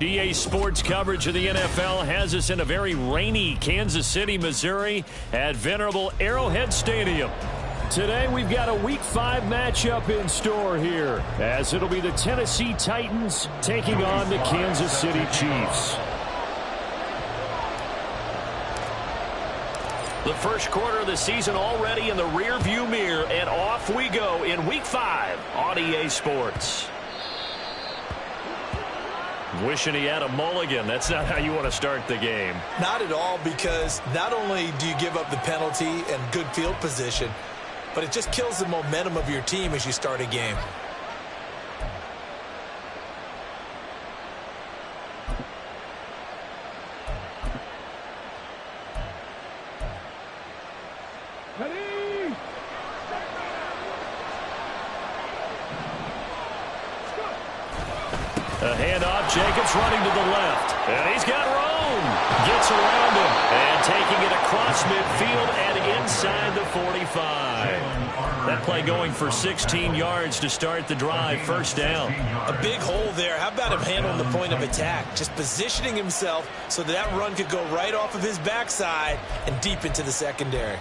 EA Sports coverage of the NFL has us in a very rainy Kansas City, Missouri at venerable Arrowhead Stadium. Today we've got a Week 5 matchup in store here, as it'll be the Tennessee Titans taking on the Kansas City Chiefs. The first quarter of the season already in the rearview mirror, and off we go in Week 5 on EA Sports. Wishing he had a mulligan. That's not how you want to start the game. Not at all, because not only do you give up the penalty and good field position, but it just kills the momentum of your team as you start a game. A handoff, Jacobs running to the left. And he's got room. Gets around him. And taking it across midfield and inside the 45. That play going for 16 yards to start the drive. First down. A big hole there. How about him handling the point of attack? Just positioning himself so that run could go right off of his backside and deep into the secondary.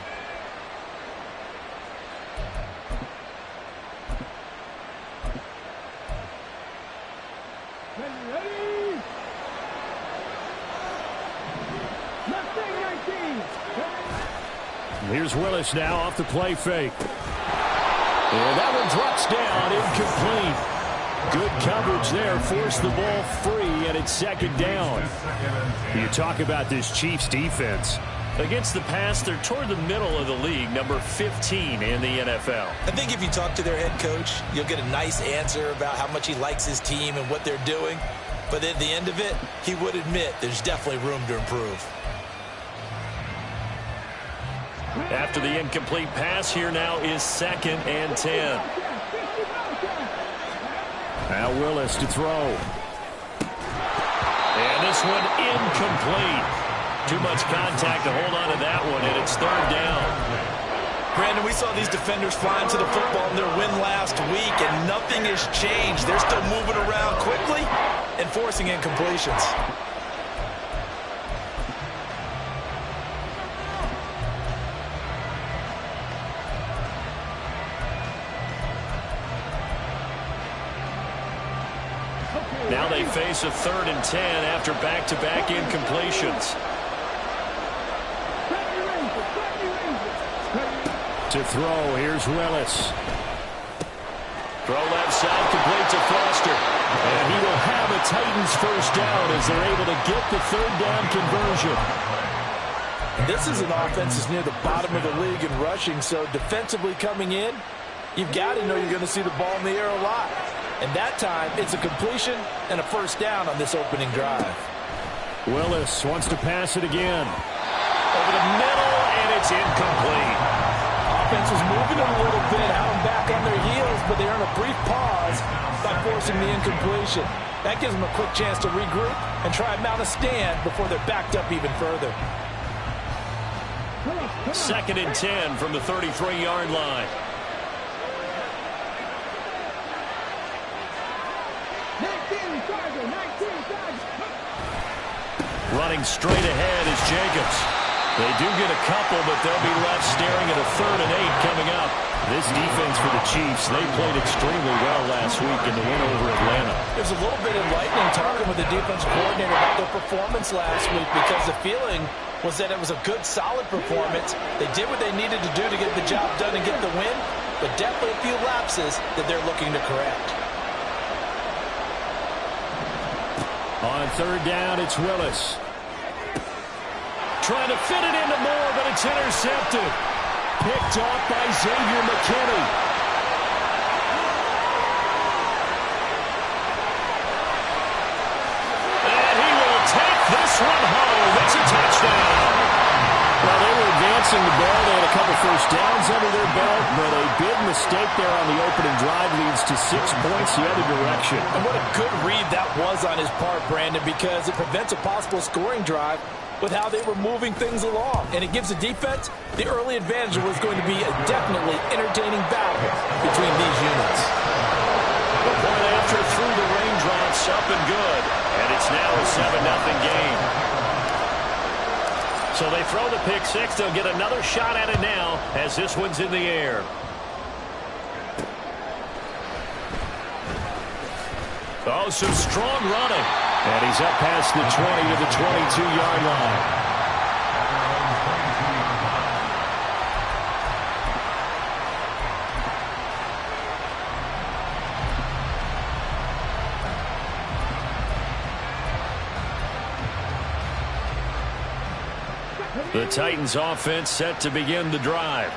Here's Willis now off the play fake. And that one drops down, incomplete. Good coverage there, forced the ball free, and it's second down. You talk about this Chiefs defense. Against the pass, they're toward the middle of the league, number 15 in the NFL. I think if you talk to their head coach, you'll get a nice answer about how much he likes his team and what they're doing. But at the end of it, he would admit there's definitely room to improve. After the incomplete pass, here now is 2nd and 10. Now Willis to throw. And this one incomplete. Too much contact to hold on to that one, and it's 3rd down. Brandon, we saw these defenders flying to the football in their win last week, and nothing has changed. They're still moving around quickly and forcing incompletions. Now they face a 3rd and 10 after back-to-back incompletions. To throw, here's Willis. Throw left side, complete to Foster. And he will have a Titans first down as they're able to get the 3rd down conversion. This is an offense that's near the bottom of the league in rushing, so defensively coming in, you've got to know you're going to see the ball in the air a lot. And that time, it's a completion and a first down on this opening drive. Willis wants to pass it again. Over the middle, and it's incomplete. Offense was moving a little bit, had them back on their heels, but they earn a brief pause by forcing the incompletion. That gives them a quick chance to regroup and try and mount a stand before they're backed up even further. 2nd and 10 from the 33-yard line. Running straight ahead is Jacobs. They do get a couple, but they'll be left staring at a 3rd and 8 coming up. This defense for the Chiefs, they played extremely well last week in the win over Atlanta. There's a little bit of enlightening talking with the defensive coordinator about their performance last week, because the feeling was that it was a good, solid performance. They did what they needed to do to get the job done and get the win, but definitely a few lapses that they're looking to correct. On 3rd down, it's Willis. Trying to fit it into Moore, but it's intercepted. Picked off by Xavier McKinney. And he will take this one home. It's a touchdown. Well, they were advancing the ball. They had a couple first downs under their belt, but a big mistake there on the opening drive leads to 6 points the other direction. And what a good read that was on his part, Brandon, because it prevents a possible scoring drive with how they were moving things along. And it gives the defense the early advantage of what's going to be a definitely entertaining battle between these units. The point after through the raindrops, up and good. And it's It's now a 7-0 game. So they throw the pick six. They'll get another shot at it now as this one's in the air. Oh, some strong running. And he's up past the 20 to the 22-yard line. The Titans offense set to begin the drive.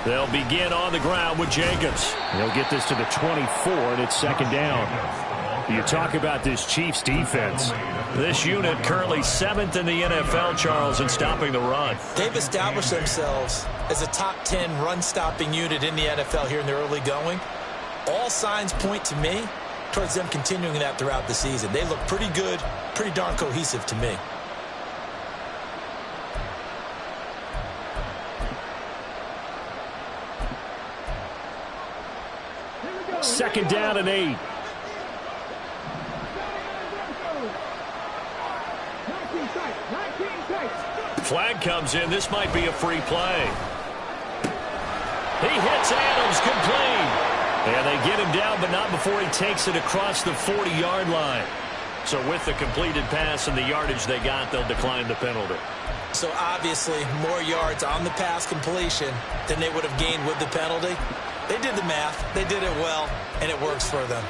They'll begin on the ground with Jacobs. They'll get this to the 24, and it's second down. You talk about this Chiefs defense. This unit currently 7th in the NFL, Charles, in stopping the run. They've established themselves as a top 10 run-stopping unit in the NFL here in the early going. All signs point to me towards them continuing that throughout the season. They look pretty good, pretty darn cohesive to me. Second down and 8. Flag comes in. This might be a free play. He hits Adams, complete. And they get him down, but not before he takes it across the 40-yard line. So with the completed pass and the yardage they got, they'll decline the penalty. So obviously more yards on the pass completion than they would have gained with the penalty. They did the math. They did it well, and it works for them.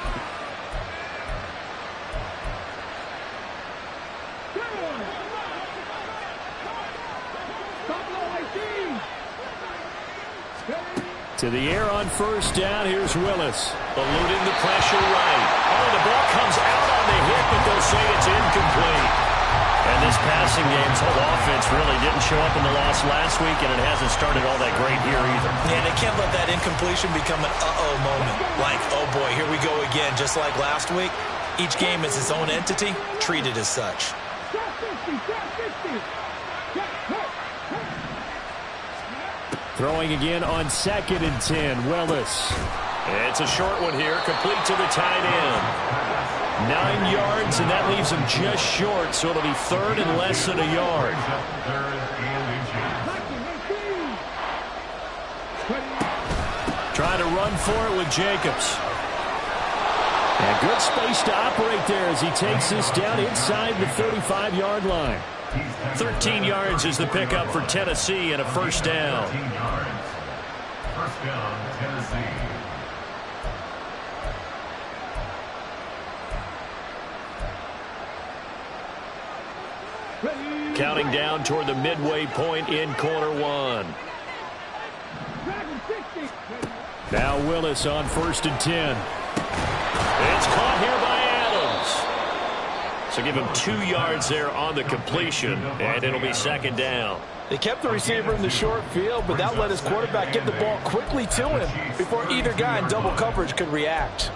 To the air on first down. Here's Willis. Eluding the pressure right. Oh, the ball comes out on the hit, but they'll say it's incomplete. And this passing game's whole offense really didn't show up in the loss last week, and it hasn't started all that great here either. Yeah, they can't let that incompletion become an uh-oh moment. Like, oh boy, here we go again, just like last week. Each game is its own entity, treated as such. Throwing again on second and 10, Willis. It's a short one here, complete to the tight end. 9 yards, and that leaves him just short, so it'll be third and less than a yard. Trying to run for it with Jacobs. And good space to operate there as he takes this down inside the 35-yard line. 13 yards is the pickup for Tennessee and a first down. First down, Tennessee. Counting down toward the midway point in quarter one. Now Willis on first and 10. It's caught here by Adams. So give him 2 yards there on the completion, and it'll be second down. They kept the receiver in the short field, but that let his quarterback get the ball quickly to him before either guy in double coverage could react.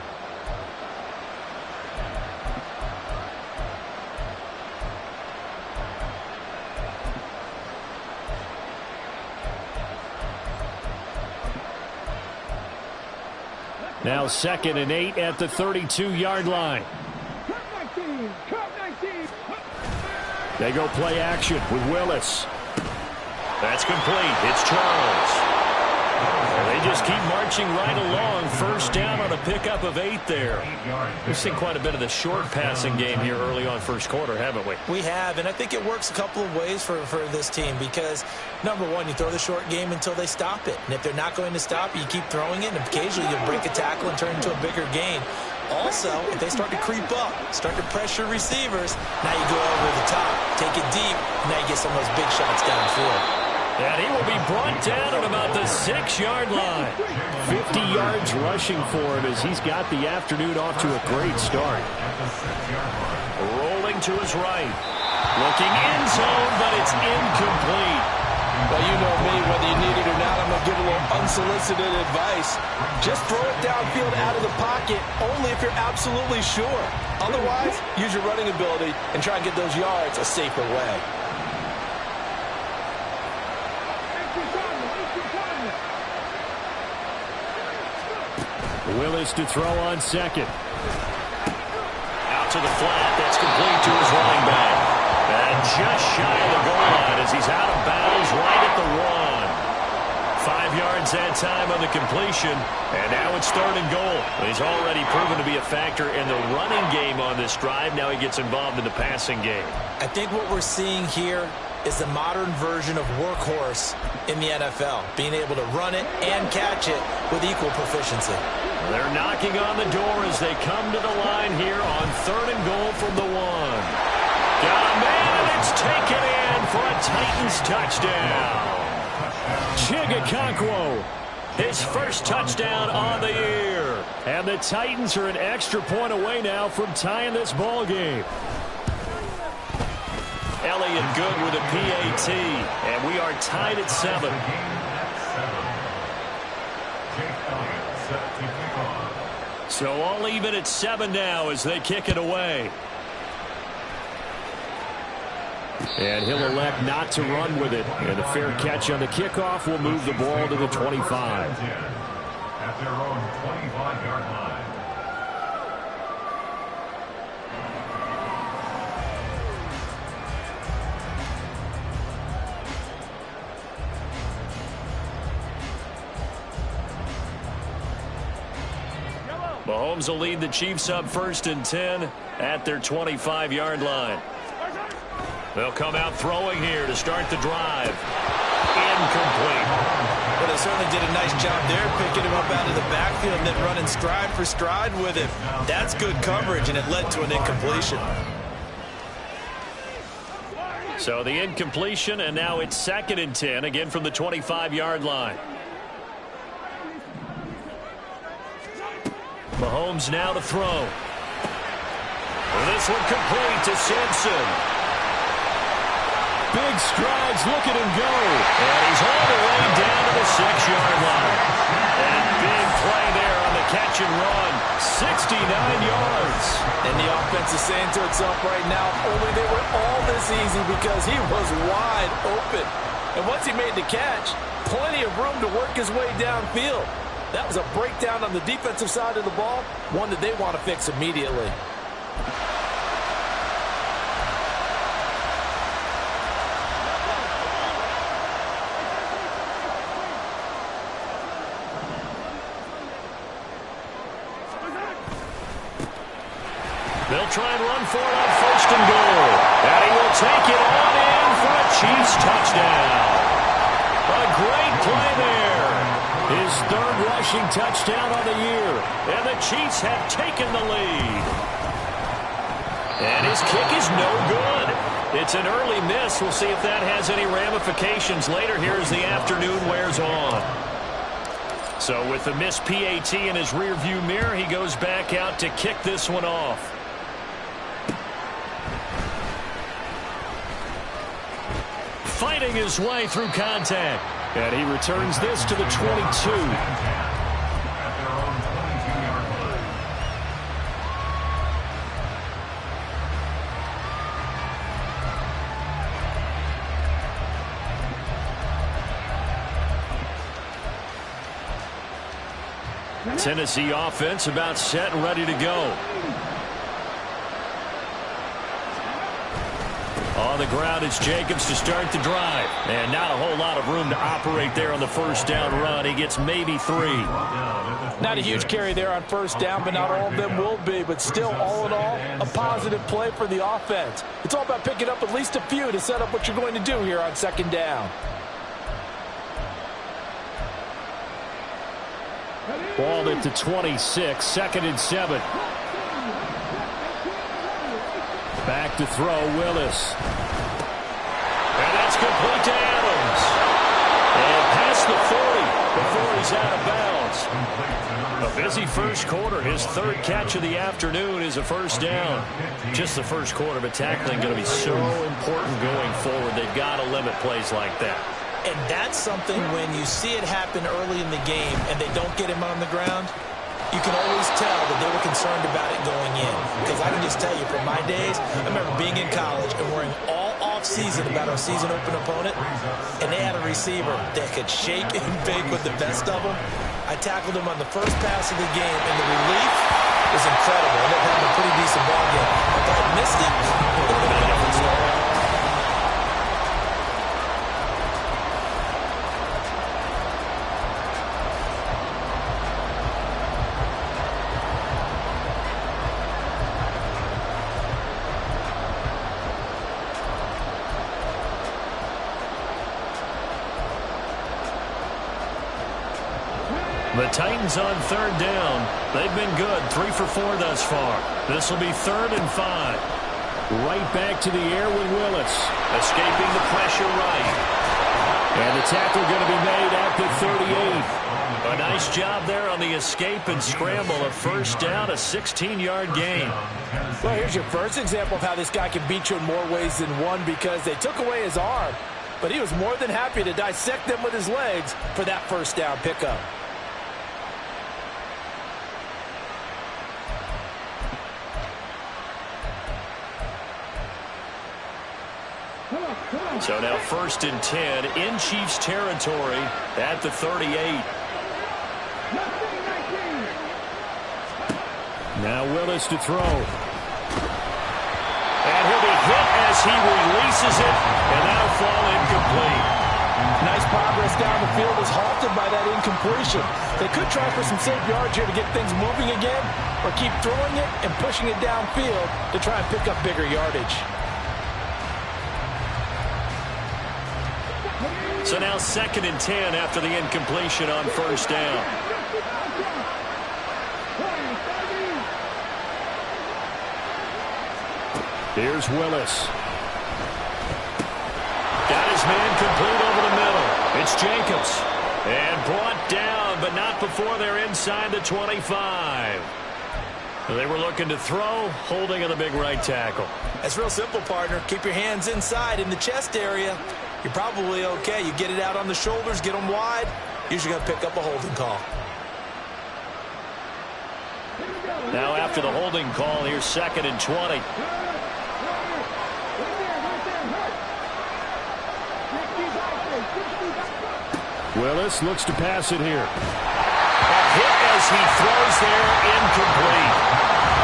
Now second and 8 at the 32-yard line. They go play action with Willis. That's complete. It's Charles. They just keep marching right along. First down on a pickup of 8 there. We've seen quite a bit of the short passing game here early on first quarter, haven't we? We have, and I think it works a couple of ways for this team because, number one, you throw the short game until they stop it. And if they're not going to stop it, you keep throwing it, and occasionally you'll break a tackle and turn into a bigger gain. Also, if they start to creep up, start to pressure receivers, now you go over the top, take it deep, and now you get some of those big shots downfield. And he will be brought down at about the 6-yard line. 50 yards rushing for him as he's got the afternoon off to a great start. Rolling to his right. Looking end zone, but it's incomplete. Well, you know me, whether you need it or not, I'm going to give a little unsolicited advice. Just throw it downfield out of the pocket, only if you're absolutely sure. Otherwise, use your running ability and try and get those yards a safer way. Willis to throw on second. Out to the flat. That's complete to his running back. And just shy of the goal line as he's out of bounds right at the 1. 5 yards that time on the completion. And now it's 3rd and goal. He's already proven to be a factor in the running game on this drive. Now he gets involved in the passing game. I think what we're seeing here is the modern version of workhorse in the NFL, being able to run it and catch it with equal proficiency. They're knocking on the door as they come to the line here on 3rd and goal from the 1. Got a man, and it's taken in for a Titans touchdown. Chigakonkwo, his first touchdown on the year. And the Titans are an extra point away now from tying this ball game. Elliott good with a PAT, and we are tied at 7. So all even at 7 now as they kick it away. And he'll elect not to run with it. And a fair catch on the kickoff will move the ball to the 25. At their own 25-yard line. Mahomes will lead the Chiefs up 1st and 10 at their 25-yard line. They'll come out throwing here to start the drive. Incomplete. But they certainly did a nice job there, picking him up out of the backfield and then running stride for stride with him. That's good coverage, and it led to an incompletion. So the incompletion, and now it's 2nd and 10, again from the 25-yard line. Mahomes now to throw. This one complete to Simpson. Big strides, look at him go. And he's all the way down to the 6-yard line. And big play there on the catch and run. 69 yards. And the offense is saying to itself right now, only they were all this easy because he was wide open. And once he made the catch, plenty of room to work his way downfield. That was a breakdown on the defensive side of the ball, one that they want to fix immediately. They'll try and run for it on 1st and goal. And he will take it on in for a Chiefs touchdown. A great play there. His 3rd rushing touchdown on the year. And the Chiefs have taken the lead. And his kick is no good. It's an early miss. We'll see if that has any ramifications later here as the afternoon wears on. So with the missed PAT in his rearview mirror, he goes back out to kick this one off. Fighting his way through contact. And he returns this to the 22. Tennessee offense about set and ready to go. On the ground, it's Jacobs to start the drive. And not a whole lot of room to operate there on the 1st down run. He gets maybe 3. Not a huge carry there on 1st down, but not all of them will be. But still, all in all, a positive play for the offense. It's all about picking up at least a few to set up what you're going to do here on 2nd down. Ball at the 26, 2nd and 7. Back to throw, Willis. And that's complete to Adams. And past the 40 before he's out of bounds. A busy first quarter. His 3rd catch of the afternoon is a 1st down. Just the first quarter, but tackling going to be so important going forward. They've got to limit plays like that. And that's something when you see it happen early in the game and they don't get him on the ground, you can always tell that they were concerned about it going in. Because I can just tell you, from my days, I remember being in college and worrying all off-season about our season-open opponent, and they had a receiver that could shake and bake with the best of them. I I tackled him on the first pass of the game, and the relief was incredible. I ended up having a pretty decent ball game. If I had missed it, it would have been a different story. The Titans on third down. They've been good, 3 for 4 thus far. This will be 3rd and 5. Right back to the air with Willis. Escaping the pressure right. And the tackle going to be made at the 38. A nice job there on the escape and scramble. A first down, a 16-yard gain. Well, here's your first example of how this guy can beat you in more ways than one, because they took away his arm, but he was more than happy to dissect them with his legs for that first down pickup. So now 1st and 10 in Chiefs territory at the 38. Now Willis to throw. And he'll be hit as he releases it, and that'll fall incomplete. Nice progress down the field is halted by that incompletion. They could try for some safe yards here to get things moving again, or keep throwing it and pushing it downfield to try and pick up bigger yardage. So now 2nd and 10 after the incompletion on first down. Here's Willis. Got his man complete over the middle. It's Jacobs. And brought down, but not before they're inside the 25. They were looking to throw, holding on the big right tackle. That's real simple, partner. Keep your hands inside in the chest area. You're probably okay. You get it out on the shoulders, get them wide. Usually going to pick up a holding call. Now after the holding call, here's 2nd and 20. Willis looks to pass it here. Hit as he throws there, incomplete.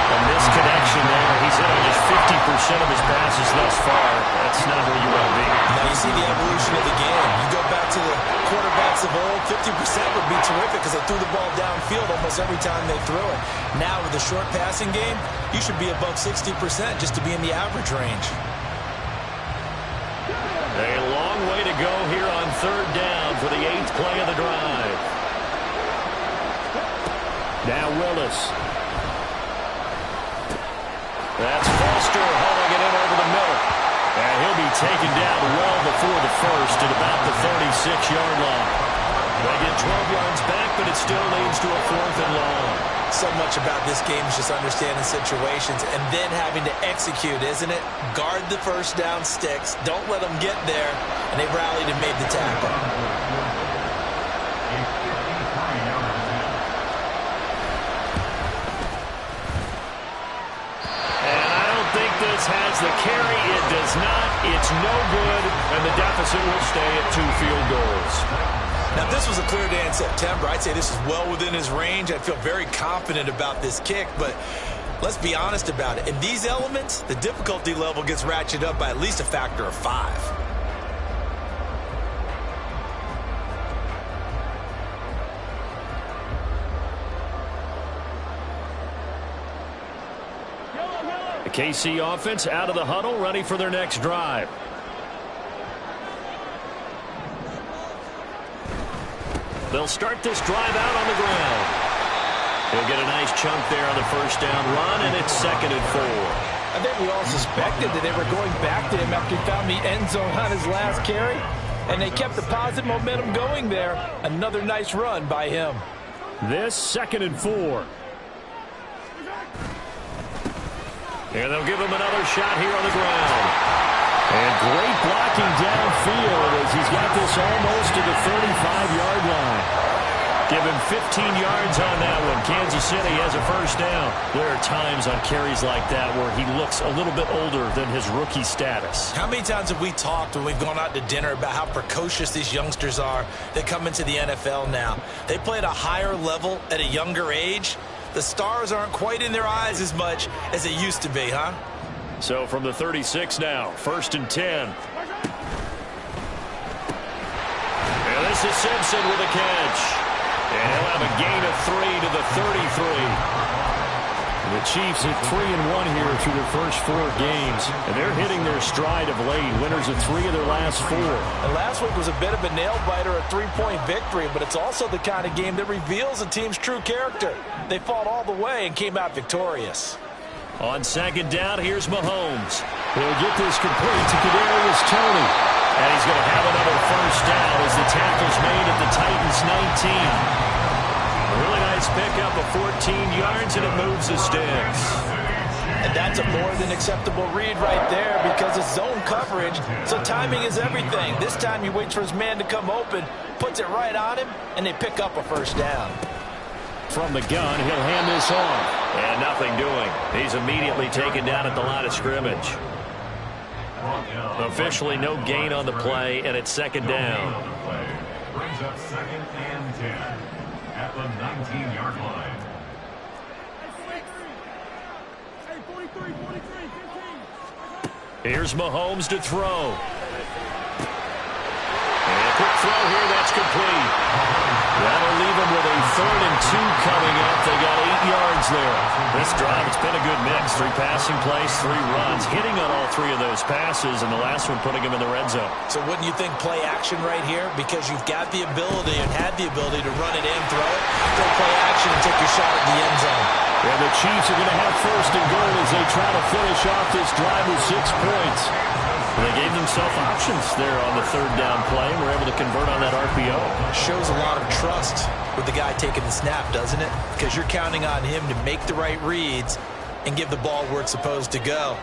A misconnection there. He's hit on just 50% of his passes thus far. That's not where you want to be. Now you see the evolution of the game. You go back to the quarterbacks of old, 50% would be terrific because they threw the ball downfield almost every time they threw it. Now with the short passing game, you should be above 60% just to be in the average range. A long way to go here on 3rd down for the 8th play of the drive. Now Willis. That's Foster hauling it in over the middle. And he'll be taken down well before the first at about the 36-yard line. They get 12 yards back, but it still leads to a 4th and long. So much about this game is just understanding situations and then having to execute, isn't it? Guard the first down sticks. Don't let them get there. And they rallied and made the tackle. This has the carry. It does not. It's no good, and the deficit will stay at 2 field goals. Now, if this was a clear day in September, I'd say this is well within his range. I'd feel very confident about this kick, but let's be honest about it. In these elements, the difficulty level gets ratcheted up by at least a factor of 5. The KC offense out of the huddle, ready for their next drive. They'll start this drive out on the ground. He'll get a nice chunk there on the first down run, and it's 2nd and 4. I think we all suspected that they were going back to him after he found the end zone on his last carry, and they kept the positive momentum going there. Another nice run by him. This 2nd and 4. And they'll give him another shot here on the ground. And great blocking downfield as he's got this almost to the 35-yard line. Give him 15 yards on that one. Kansas City has a first down. There are times on carries like that where he looks a little bit older than his rookie status. How many times have we talked when we've gone out to dinner about how precocious these youngsters are that come into the NFL now? They play at a higher level at a younger age. The stars aren't quite in their eyes as much as they used to be, huh? So from the 36 now, 1st and 10. And this is Simpson with a catch. And he'll have a gain of 3 to the 33. The Chiefs at 3-1 here through their first 4 games. And they're hitting their stride of late. Winners of 3 of their last 4. And last week was a bit of a nail-biter, a 3-point victory, but it's also the kind of game that reveals a team's true character. They fought all the way and came out victorious. On 2nd down, here's Mahomes. He'll get this complete to Kadarius Toney. And he's going to have another first down as the tackle's made at the Titans' 19. A really nice pickup of 14 yards, and it moves the sticks. And that's a more than acceptable read right there because it's zone coverage, so timing is everything. This time he waits for his man to come open, puts it right on him, and they pick up a first down. From the gun, he'll hand this off. And nothing doing. He's immediately taken down at the line of scrimmage. Officially no gain on the play, and it's 2nd down. Brings up 2nd and 10 at the 19-yard line. Here's Mahomes to throw. And a quick throw here, that's complete. That'll leave him with a 3rd and 2 coming up. They got 8 yards there. This drive, it's been a good mix. 3 passing plays, 3 runs, hitting on all 3 of those passes, and the last one putting him in the red zone. So wouldn't you think play action right here? Because you've got the ability and had the ability to run it and throw it. Go play action and take your shot at the end zone. And the Chiefs are going to have 1st and goal as they try to finish off this drive with 6 points. They gave themselves options there on the 3rd down play and were able to convert on that RPO. Shows a lot of trust with the guy taking the snap, doesn't it? Because you're counting on him to make the right reads and give the ball where it's supposed to go.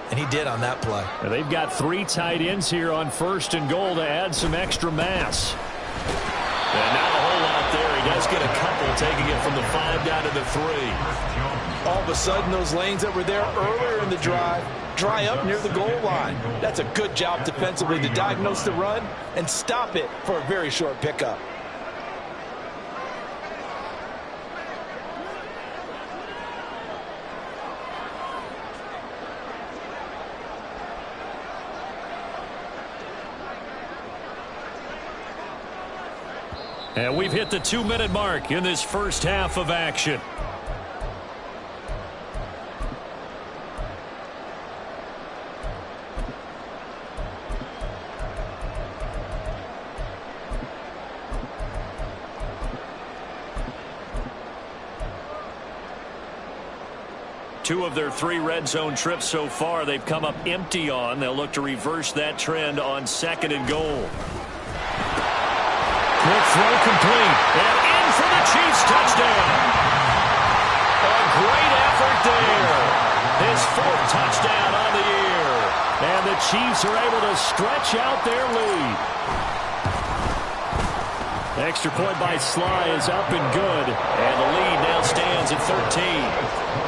And he did on that play. And they've got 3 tight ends here on 1st and goal to add some extra mass. And not a whole lot there. He does get a couple, taking it from the 5 down to the 3. All of a sudden, those lanes that were there earlier in the drive dry up near the goal line. That's a good job defensively to diagnose the run and stop it for a very short pickup. And we've hit the 2-minute mark in this first half of action. Two of their 3 red zone trips so far they've come up empty on. They'll look to reverse that trend on 2nd and goal. Quick throw complete. And in for the Chiefs touchdown. A great effort there. His 4th touchdown on the year. And the Chiefs are able to stretch out their lead. Extra point by Sly is up and good. And the lead now stands at 13.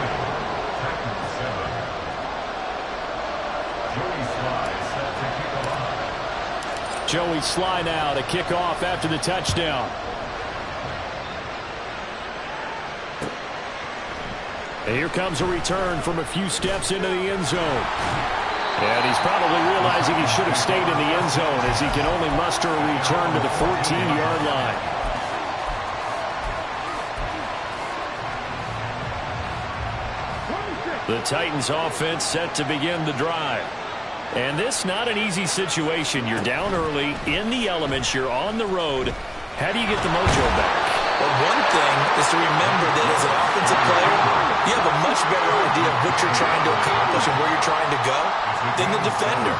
Joey Sly now to kick off after the touchdown. And here comes a return from a few steps into the end zone. And he's probably realizing he should have stayed in the end zone as he can only muster a return to the 14-yard line. The Titans offense set to begin the drive. And this not an easy situation. You're down early, in the elements, you're on the road. How do you get the mojo back? Well, one thing is to remember that as an offensive player, you have a much better idea of what you're trying to accomplish and where you're trying to go than the defender.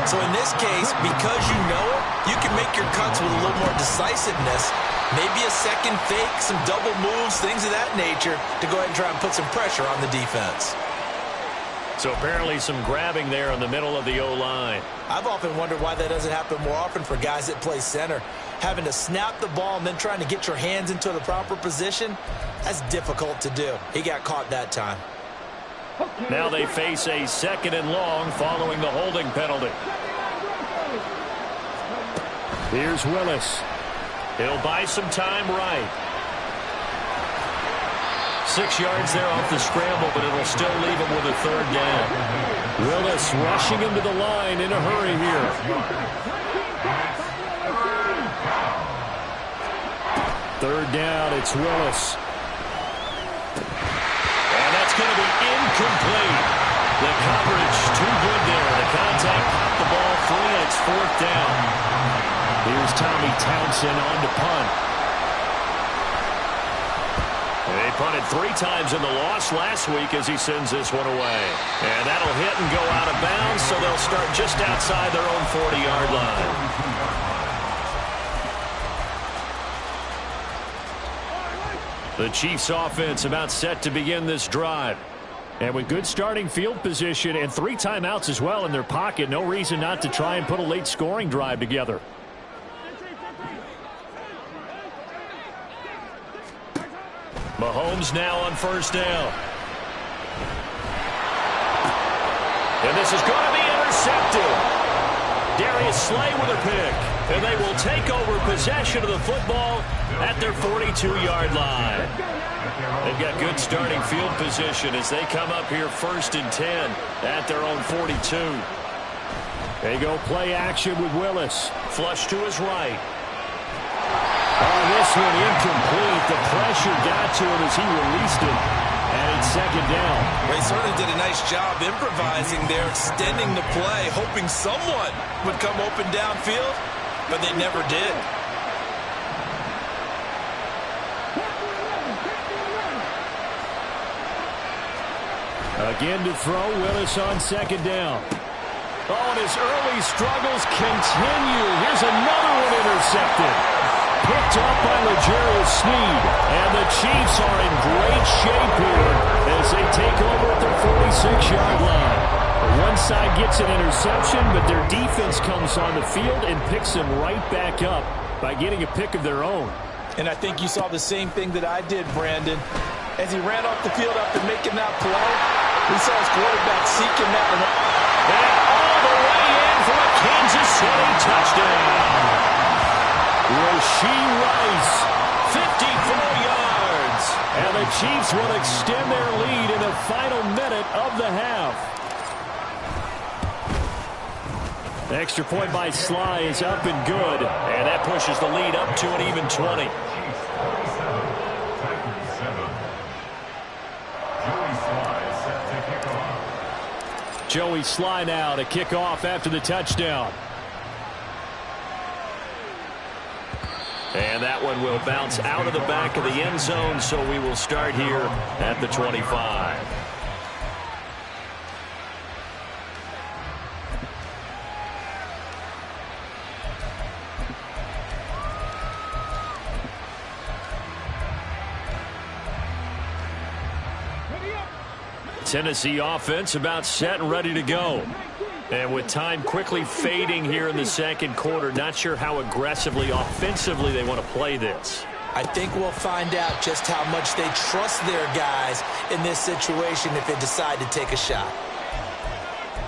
So in this case, because you know it, you can make your cuts with a little more decisiveness, maybe a second fake, some double moves, things of that nature, to go ahead and try and put some pressure on the defense. So apparently some grabbing there in the middle of the O-line. I've often wondered why that doesn't happen more often for guys that play center. having to snap the ball and then trying to get your hands into the proper position, that's difficult to do. He got caught that time. Now they face a 2nd and long following the holding penalty. Here's Willis. He'll buy some time right. 6 yards there off the scramble, but it'll still leave him with a 3rd down. Willis rushing him to the line in a hurry here. 3rd down, it's Willis. And that's going to be incomplete. The coverage too good there. The contact popped the ball free, and it's 4th down. Here's Tommy Townsend on to punt. They punted 3 times in the loss last week as he sends this one away. And that'll hit and go out of bounds, so they'll start just outside their own 40-yard line. The Chiefs offense about set to begin this drive. And with good starting field position and 3 timeouts as well in their pocket, no reason not to try and put a late scoring drive together. Mahomes now on 1st down. And this is going to be intercepted. Darius Slay with a pick. And they will take over possession of the football at their 42-yard line. They've got good starting field position as they come up here 1st and 10 at their own 42. They go play action with Willis. Flush to his right. Oh, this one incomplete. The pressure got to him as he released it. And it's 2nd down. They certainly did a nice job improvising there, extending the play, hoping someone would come open downfield, but they never did. Again to throw, Willis on 2nd down. Oh, and his early struggles continue. Here's another one intercepted. Picked up by L'Jarius Sneed. And the Chiefs are in great shape here as they take over at their 46-yard line. One side gets an interception, but their defense comes on the field and picks them right back up by getting a pick of their own. And I think you saw the same thing that I did, Brandon. As he ran off the field after making that play, we saw his quarterback seeking that one. And all the way in for a Kansas City touchdown. Rashee Rice, 54 yards. And the Chiefs will extend their lead in the final minute of the half. The extra point by Sly is up and good. And that pushes the lead up to an even 20. Joey Sly now to kick off after the touchdown. And that one will bounce out of the back of the end zone, so we will start here at the 25. Tennessee offense about set and ready to go. And with time quickly fading here in the 2nd quarter, not sure how aggressively, offensively they want to play this. I think we'll find out just how much they trust their guys in this situation if they decide to take a shot.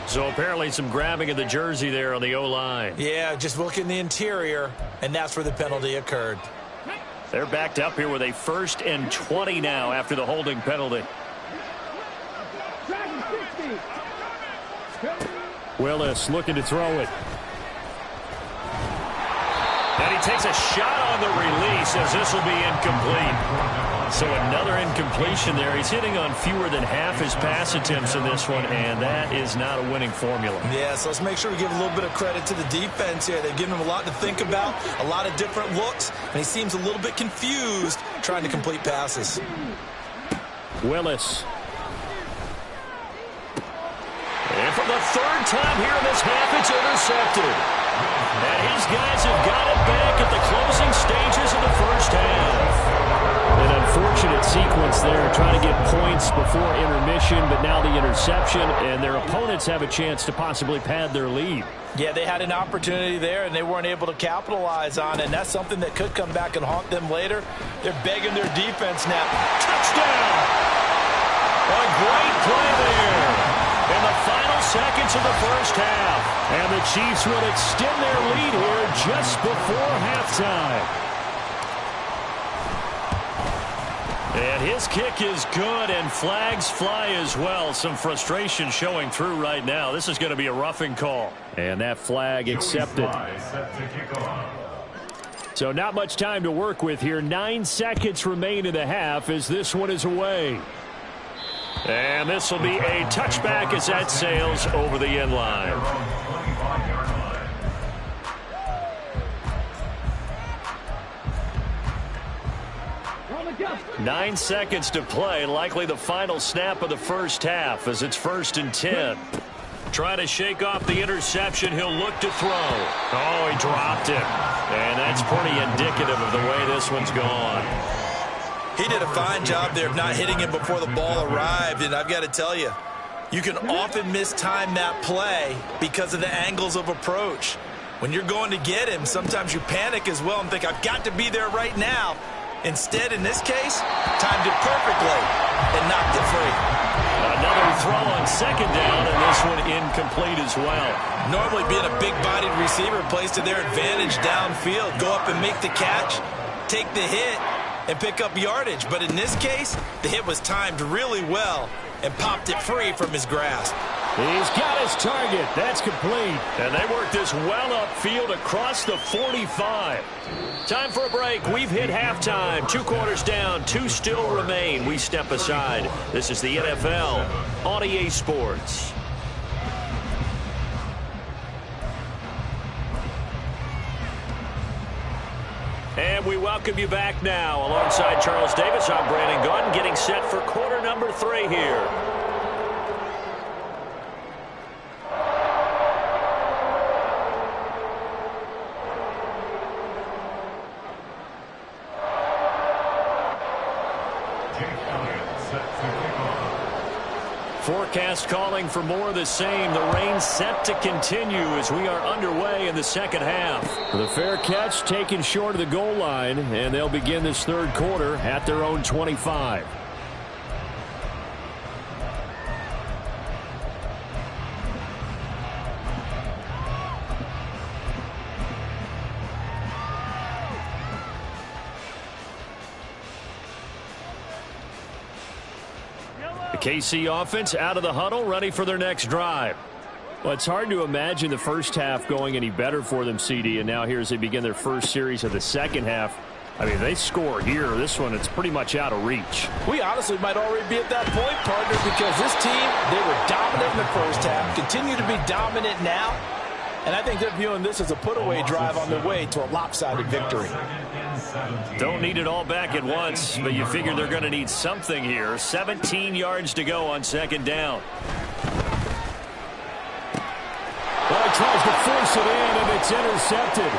So apparently some grabbing of the jersey there on the O-line. Yeah, just look in the interior, and that's where the penalty occurred. They're backed up here with a 1st and 20 now after the holding penalty. Willis looking to throw it. And he takes a shot on the release as this will be incomplete. So another incompletion there. He's hitting on fewer than half his pass attempts in this one, and that is not a winning formula. Yeah, so let's make sure we give a little bit of credit to the defense here. They've given him a lot to think about, a lot of different looks, and he seems a little bit confused trying to complete passes. Willis. And for the 3rd time here in this half, it's intercepted. And his guys have got it back at the closing stages of the 1st half. An unfortunate sequence there, trying to get points before intermission, but now the interception, and their opponents have a chance to possibly pad their lead. Yeah, they had an opportunity there, and they weren't able to capitalize on it, and that's something that could come back and haunt them later. They're begging their defense now. Touchdown! A great play there in the final seconds of the first half. And the Chiefs will extend their lead here just before halftime. And his kick is good, and flags fly as well. Some frustration showing through right now. This is going to be a roughing call. And that flag accepted. So not much time to work with here. 9 seconds remain in the half as this one is away. And this will be a touchback as that sails over the end line. 9 seconds to play, likely the final snap of the first half as it's 1st and 10. Trying to shake off the interception. He'll look to throw. Oh, he dropped it. And that's pretty indicative of the way this one's gone. He did a fine job there of not hitting him before the ball arrived, and I've got to tell you, you can often mistime that play because of the angles of approach. When you're going to get him, sometimes you panic as well and think, I've got to be there right now. Instead, in this case, timed it perfectly and knocked it free. Another throw on 2nd down, and this one incomplete as well. Normally being a big-bodied receiver plays to their advantage downfield. Go up and make the catch, take the hit, and pick up yardage. But in this case, the hit was timed really well and popped it free from his grasp. He's got his target. That's complete. And they work this well upfield across the 45. Time for a break. We've hit halftime. 2 quarters down. 2 still remain. We step aside. This is the NFL on EA Sports. And we welcome you back now. Alongside Charles Davis, I'm Brandon Gunn, getting set for quarter number 3 here. Forecast calling for more of the same. The rain set to continue as we are underway in the second half. The fair catch taken short of the goal line, and they'll begin this 3rd quarter at their own 25. KC offense out of the huddle, ready for their next drive. Well, it's hard to imagine the first half going any better for them, CD, and now here as they begin their first series of the second half. I mean, they score here. This one, it's pretty much out of reach. We honestly might already be at that point, partner, because this team, they were dominant in the first half, continue to be dominant now, and I think they're viewing this as a put-away drive on their way to a lopsided victory. Don't need it all back at once, but you figure they're going to need something here. 17 yards to go on 2nd down. Well, he tries to force it in, and it's intercepted.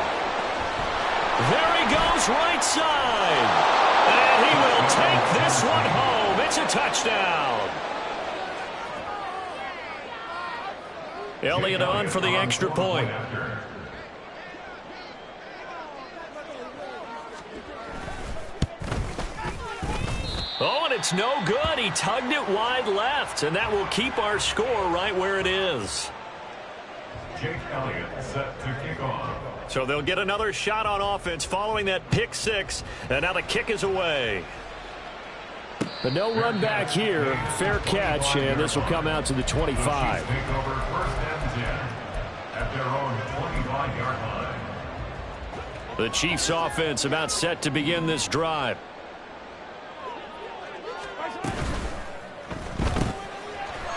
There he goes, right side. And he will take this one home. It's a touchdown. Elliott on for the extra point. Oh, and it's no good. He tugged it wide left, and that will keep our score right where it is. Jake Elliott set to kick off. So they'll get another shot on offense following that pick 6, and now the kick is away. But no run back here. Fair catch, and this will come out to the 25. The Chiefs take over 1st and 10 at their own 25-yard line. The Chiefs offense about set to begin this drive.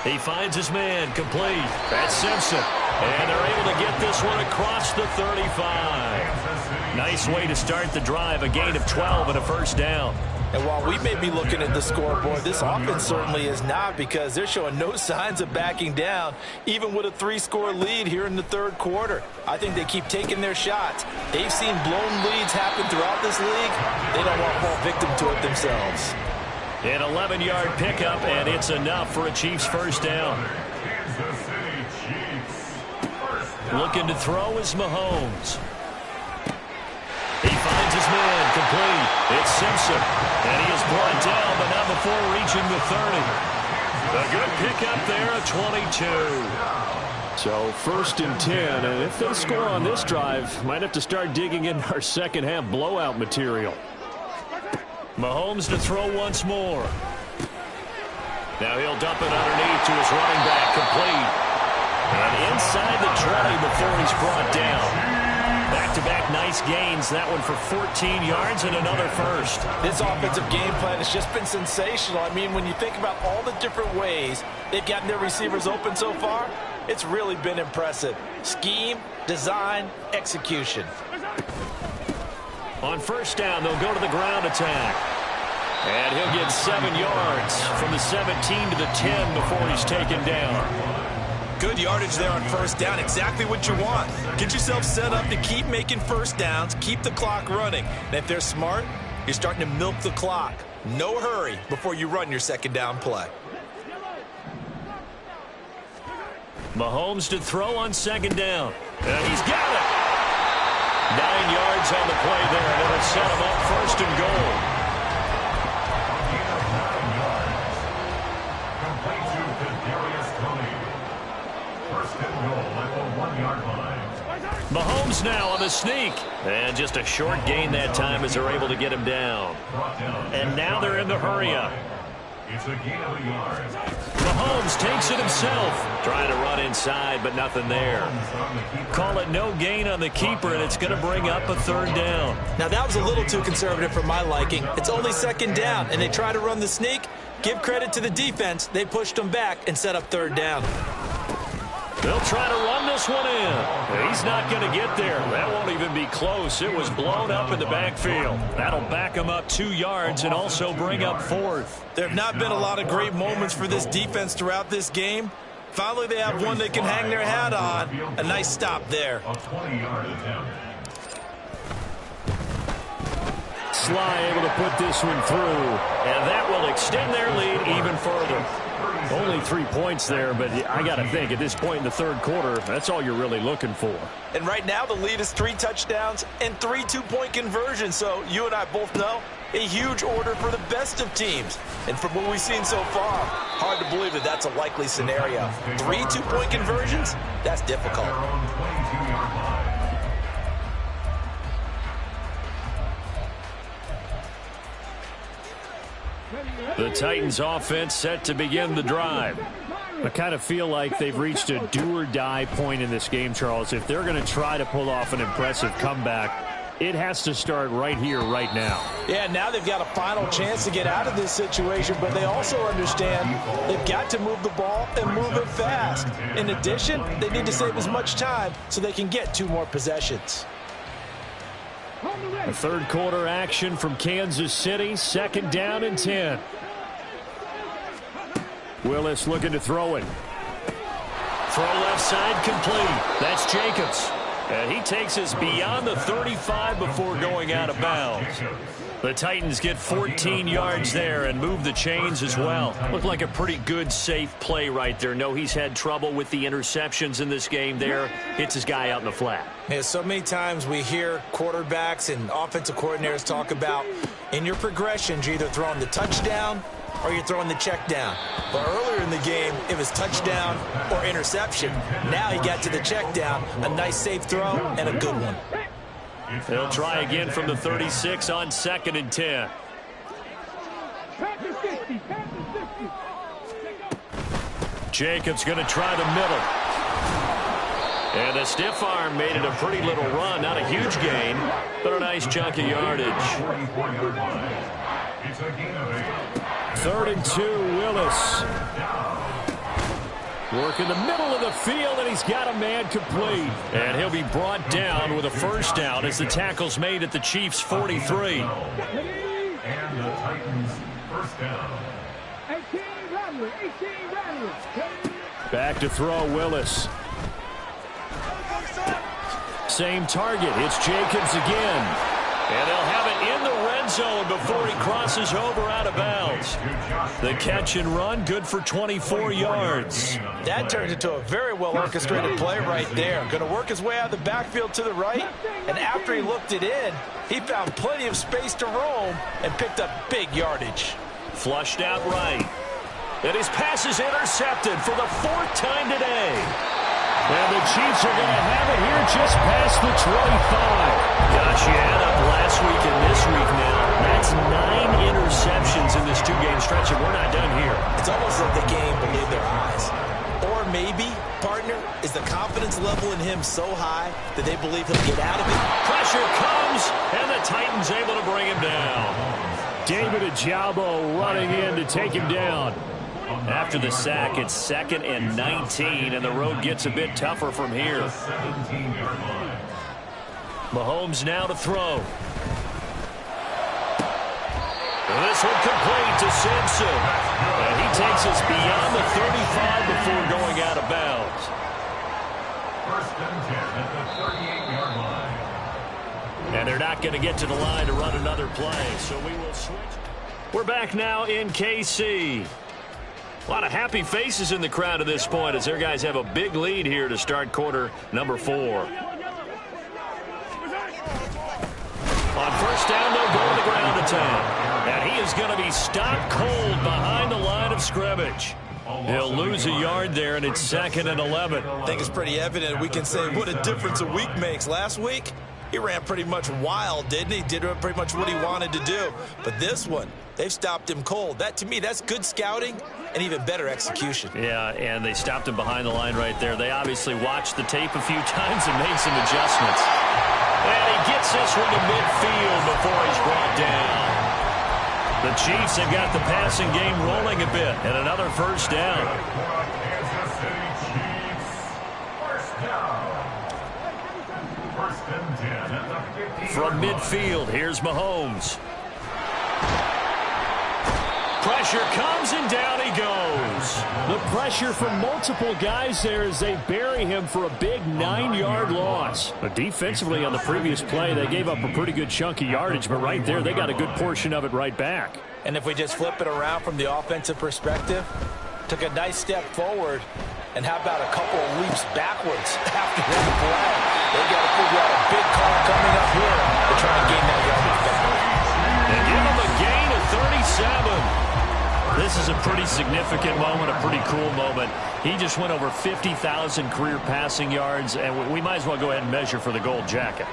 He finds his man, complete. That's Simpson. And they're able to get this one across the 35. Nice way to start the drive, a gain of 12 and a 1st down. And while we may be looking at the scoreboard, this offense certainly is not, because they're showing no signs of backing down, even with a 3-score lead here in the 3rd quarter. I think they keep taking their shots. They've seen blown leads happen throughout this league. They don't want to fall victim to it themselves. An 11-yard pickup, and it's enough for a Chiefs first down. Kansas City Chiefs. First down. Looking to throw is Mahomes. He finds his man, complete. It's Simpson, and he is brought down, but not before reaching the 30. A good pickup there, a 22. So 1st and 10, and if they score on this drive, might have to start digging in our second half blowout material. Mahomes to throw once more. Now he'll dump it underneath to his running back, complete. And inside the 20 before he's brought down. Back-to-back nice gains, that one for 14 yards and another first. This offensive game plan has just been sensational. I mean, when you think about all the different ways they've gotten their receivers open so far, it's really been impressive. Scheme, design, execution. On first down, they'll go to the ground attack. And he'll get 7 yards from the 17 to the 10 before he's taken down. Good yardage there on first down. Exactly what you want. Get yourself set up to keep making first downs, keep the clock running. And if they're smart, you're starting to milk the clock. No hurry before you run your second down play. Mahomes to throw on second down. And he's got it. 9 yards on the play there, and it'll set him up first and goal. Mahomes now on the sneak. And just a short gain that time as they're able to get him down. And now they're in the hurry-up. It's a gain of a yard. Mahomes takes it himself. Trying to run inside, but nothing there. Call it no gain on the keeper, and it's going to bring up a third down. Now, that was a little too conservative for my liking. It's only second down, and they try to run the sneak. Give credit to the defense. They pushed them back and set up third down. They'll try to run this one in. He's not going to get there. That won't even be close. It was blown up in the backfield. That'll back him up 2 yards and also bring up fourth. There have not been a lot of great moments for this defense throughout this game. Finally, they have one they can hang their hat on. A nice stop there. A 20-yard attempt. Sly able to put this one through, and that will extend their lead even further. Only 3 points there, but I got to think at this point in the third quarter, that's all you're really looking for. And right now the lead is 3 touchdowns and 3 two-point conversions. So you and I both know a huge order for the best of teams. And from what we've seen so far, hard to believe that that's a likely scenario. 3 two-point conversions? That's difficult. The Titans offense set to begin the drive. I kind of feel like they've reached a do-or-die point in this game, Charles. If they're going to try to pull off an impressive comeback, it has to start right here, right now. Yeah, now they've got a final chance to get out of this situation, but they also understand they've got to move the ball and move it fast. In addition, they need to save as much time so they can get 2 more possessions. A third quarter action from Kansas City, second down and 10. Willis looking to throw it. Throw left side complete. That's Jacobs. And he takes us beyond the 35 before going out of bounds. The Titans get 14 yards there and move the chains as well. Looked like a pretty good, safe play right there. No, he's had trouble with the interceptions in this game there. Hits his guy out in the flat. Yeah, so many times we hear quarterbacks and offensive coordinators talk about in your progressions, you're either throwing the touchdown or you're throwing the check down. But earlier in the game, it was touchdown or interception. Now he got to the check down, a nice safe throw and a good one. They'll try again from the 36 on second and 10. Jacobs going to try the middle. And the stiff arm made it a pretty little run. Not a huge gain, but a nice chunk of yardage. 3rd and 2, Willis. Work in the middle of the field, and he's got a man complete. And he'll be brought down with a first down as the tackle's made at the Chiefs' 43. And the Titans first down. Back to throw, Willis. Same target. It's Jacobs again. And they'll have it in the red end zone before he crosses over out of bounds. The catch and run, good for 24 yards. That turned into a very well-orchestrated play right there. Going to work his way out of the backfield to the right, and after he looked it in, he found plenty of space to roam and picked up big yardage. Flushed out right. And his pass is intercepted for the 4th time today. And the Chiefs are going to have it here just past the 25. Gosh, you add up last week and this week now. That's 9 interceptions in this 2-game stretch, and we're not done here. It's almost like the game believed their eyes. Or maybe, partner, is the confidence level in him so high that they believe he'll get out of it? Pressure comes, and the Titans able to bring him down. David Ajabo running in to take him down. After the sack, it's 2nd and 19, and the road gets a bit tougher from here. Mahomes now to throw. This one complete to Simpson. And he takes us beyond the 35 before going out of bounds. 1st and 10 at the 38-yard line. And they're not going to get to the line to run another play, so we will switch. We're back now in KC. A lot of happy faces in the crowd at this point as their guys have a big lead here to start quarter number 4. On 1st down, they'll go to the ground attack. And he is going to be stopped cold behind the line of scrimmage. He'll lose a yard there, and it's 2nd and 11. I think it's pretty evident we can say what a difference a week makes. Last week, he ran pretty much wild, didn't he? Did pretty much what he wanted to do. But this one, they've stopped him cold. That, to me, that's good scouting and even better execution. Yeah, and they stopped him behind the line right there. They obviously watched the tape a few times and made some adjustments. And he gets this one to midfield before he's brought down. The Chiefs have got the passing game rolling a bit, and another 1st down. Kansas City Chiefs. 1st down. 1st and 10 at the 50. From midfield, here's Mahomes. Pressure comes, and down he goes. The pressure from multiple guys there as they bury him for a big 9-yard loss. But defensively on the previous play, they gave up a pretty good chunk of yardage, but right there, they got a good portion of it right back. And if we just flip it around from the offensive perspective, took a nice step forward, and how about a couple of leaps backwards after that play? They got to figure out a big call coming up here to try and gain that yardage back. And give him a gain of 37. This is a pretty significant moment, a pretty cool moment. He just went over 50,000 career passing yards, and we might as well go ahead and measure for the gold jacket.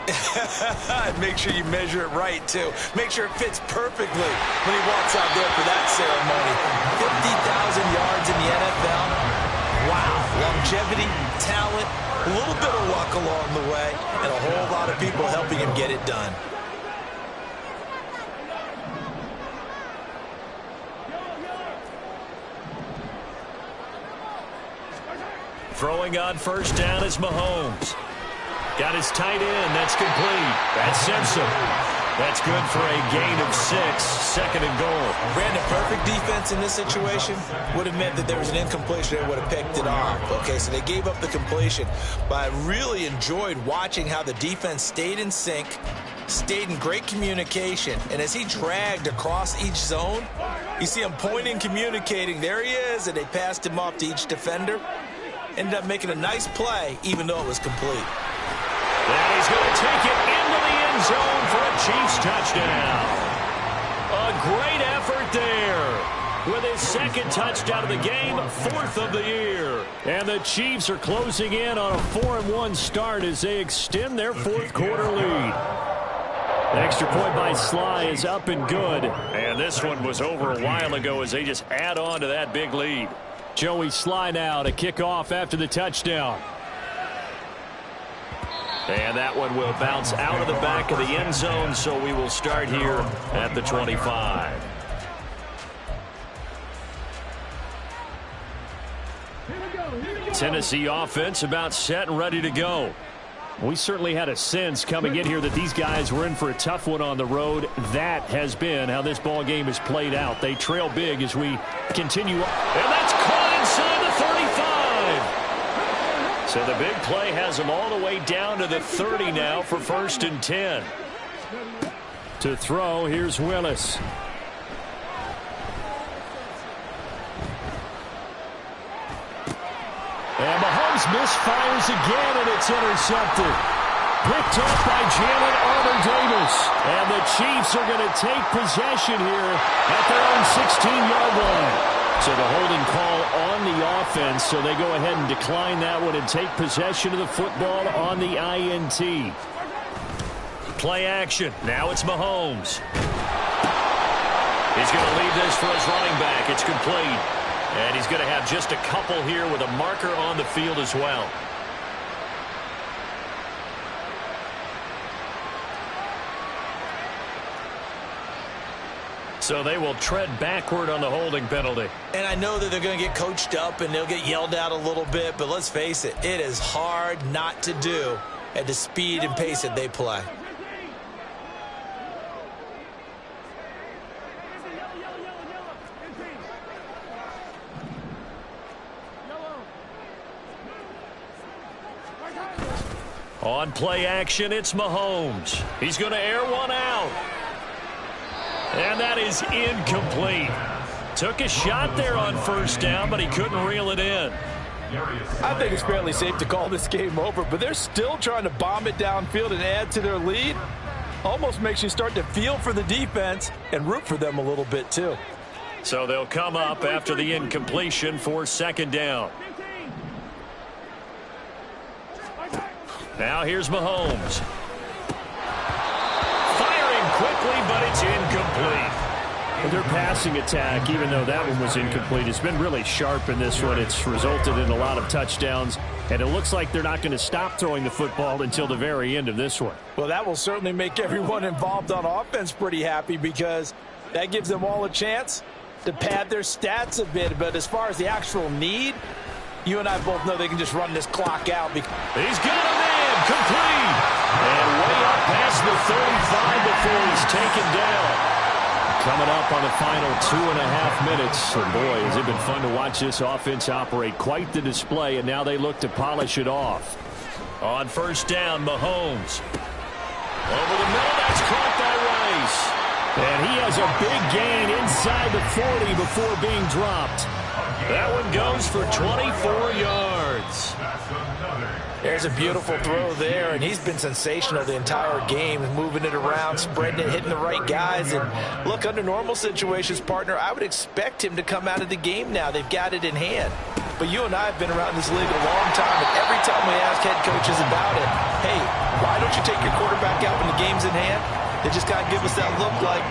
Make sure you measure it right, too. Make sure it fits perfectly when he walks out there for that ceremony. 50,000 yards in the NFL. Wow. Longevity, talent, a little bit of luck along the way, and a whole lot of people helping him get it done. Throwing on 1st down is Mahomes. Got his tight end. That's complete. That's Simpson. That's good for a gain of 6. 2nd and goal. Ran a perfect defense in this situation. Would have meant that there was an incompletion. They would have picked it off. Okay, so they gave up the completion. But I really enjoyed watching how the defense stayed in sync, stayed in great communication. And as he dragged across each zone, you see him pointing, communicating. There he is, and they passed him off to each defender. Ended up making a nice play, even though it was complete. And he's going to take it into the end zone for a Chiefs touchdown. A great effort there. With his 2nd touchdown of the game, 4th of the year. And the Chiefs are closing in on a 4-1 start as they extend their 4th quarter lead. The extra point by Sly is up and good. And this one was over a while ago as they just add on to that big lead. Joey Sly now to kick off after the touchdown. And that one will bounce out of the back of the end zone, so we will start here at the 25. Tennessee offense about set and ready to go. We certainly had a sense coming in here that these guys were in for a tough one on the road. That has been how this ball game has played out. They trail big as we continue. And that's caught inside the 35. So the big play has them all the way down to the 30 now for 1st and 10. To throw, here's Willis. And Mahomes misfires again, and it's intercepted. Picked up by Jalen Armour-Davis. And the Chiefs are going to take possession here at their own 16-yard line. So the holding call on the offense, so they go ahead and decline that one and take possession of the football on the INT. Play action. Now it's Mahomes. He's going to leave this for his running back. It's complete. And he's going to have just a couple here with a marker on the field as well. So they will tread backward on the holding penalty. And I know that they're going to get coached up and they'll get yelled at a little bit, but let's face it, it is hard not to do at the speed and pace that they play. On play action, it's Mahomes. He's going to air one out. And that is incomplete. Took a shot there on first down, but he couldn't reel it in. I think it's fairly safe to call this game over, but they're still trying to bomb it downfield and add to their lead. Almost makes you start to feel for the defense and root for them a little bit too. So they'll come up after the incompletion for second down. Now here's Mahomes. Firing quickly, but it's incomplete. And their passing attack, even though that one was incomplete, has been really sharp in this one. It's resulted in a lot of touchdowns, and it looks like they're not going to stop throwing the football until the very end of this one. Well, that will certainly make everyone involved on offense pretty happy because that gives them all a chance to pad their stats a bit. But as far as the actual need, you and I both know they can just run this clock out. He's got a man, complete. And way up past the 35 before he's taken down. Coming up on the final 2.5 minutes. And boy, has it been fun to watch this offense operate. Quite the display, and now they look to polish it off. On first down, Mahomes. Over the middle, that's caught by Rice. And he has a big gain inside the 40 before being dropped. That one goes for 24 yards. There's a beautiful throw there, and he's been sensational the entire game, moving it around, spreading it, hitting the right guys. And look, under normal situations, partner, I would expect him to come out of the game now. They've got it in hand. But you and I have been around this league a long time, and every time we ask head coaches about it, hey, why don't you take your quarterback out when the game's in hand? They just kind of give us that look like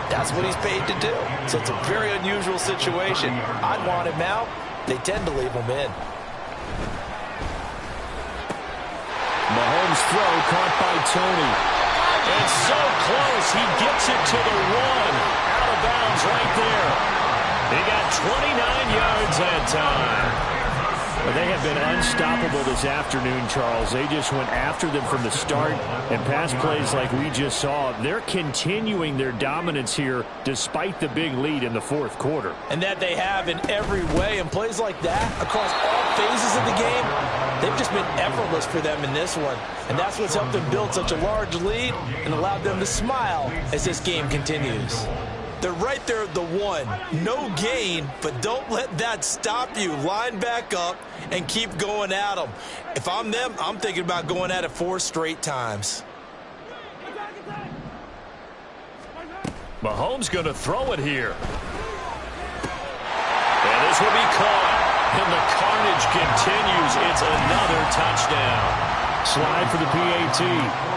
that's what he's paid to do. So it's a very unusual situation. I'd want him out. They tend to leave him in. Mahomes' throw caught by Tony. And so close, he gets it to the 1. Out of bounds right there. He got 29 yards that time. But they have been unstoppable this afternoon, Charles. They just went after them from the start, and pass plays like we just saw. They're continuing their dominance here despite the big lead in the fourth quarter. And that they have in every way. And plays like that across all phases of the game, they've just been effortless for them in this one. And that's what's helped them build such a large lead and allowed them to smile as this game continues. They're right there at the 1. No gain, but don't let that stop you. Line back up and keep going at them. If I'm them, I'm thinking about going at it 4 straight times. Mahomes going to throw it here. And this will be caught. And the carnage continues. It's another touchdown. Slide for the PAT.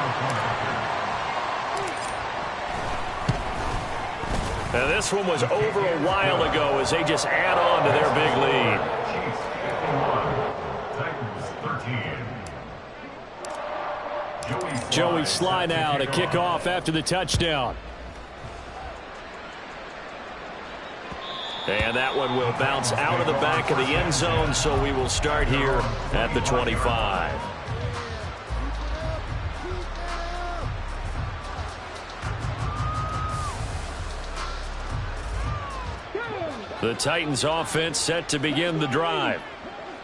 Now this one was over a while ago as they just add on to their big lead. Joey slide out, a kickoff after the touchdown. And that one will bounce out of the back of the end zone, so we will start here at the 25. The Titans offense set to begin the drive.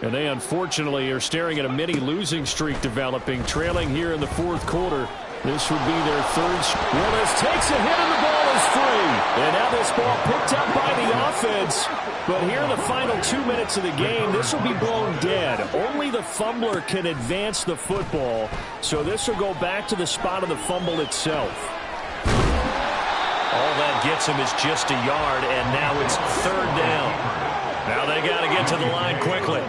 And they unfortunately are staring at a mini losing streak developing, trailing here in the fourth quarter This would be their third. Willis takes a hit and the ball is free. And now this ball picked up by the offense. But here in the final 2 minutes of the game, this will be blown dead. Only the fumbler can advance the football. So this will go back to the spot of the fumble itself. All that gets him is just a yard, and now it's third down. Now they got to get to the line quickly.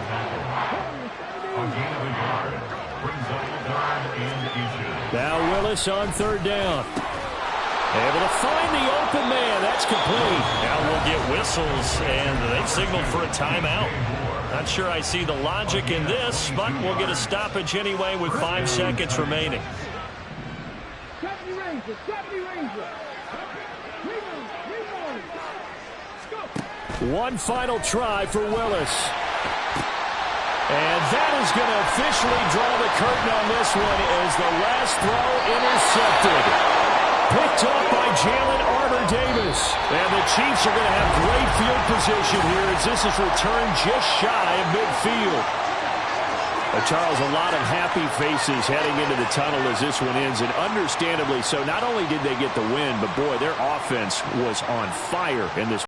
Now Willis on third down. Able to find the open man. That's complete. Now we'll get whistles, and they've signaled for a timeout. Not sure I see the logic in this, but we'll get a stoppage anyway with 5 seconds remaining. One final try for Willis. And that is going to officially draw the curtain on this one as the last throw intercepted. Picked off by Jalen Armour-Davis. And the Chiefs are going to have great field position here as this is returned just shy of midfield. Charles, a lot of happy faces heading into the tunnel as this one ends, and understandably so. Not only did they get the win, but boy, their offense was on fire in this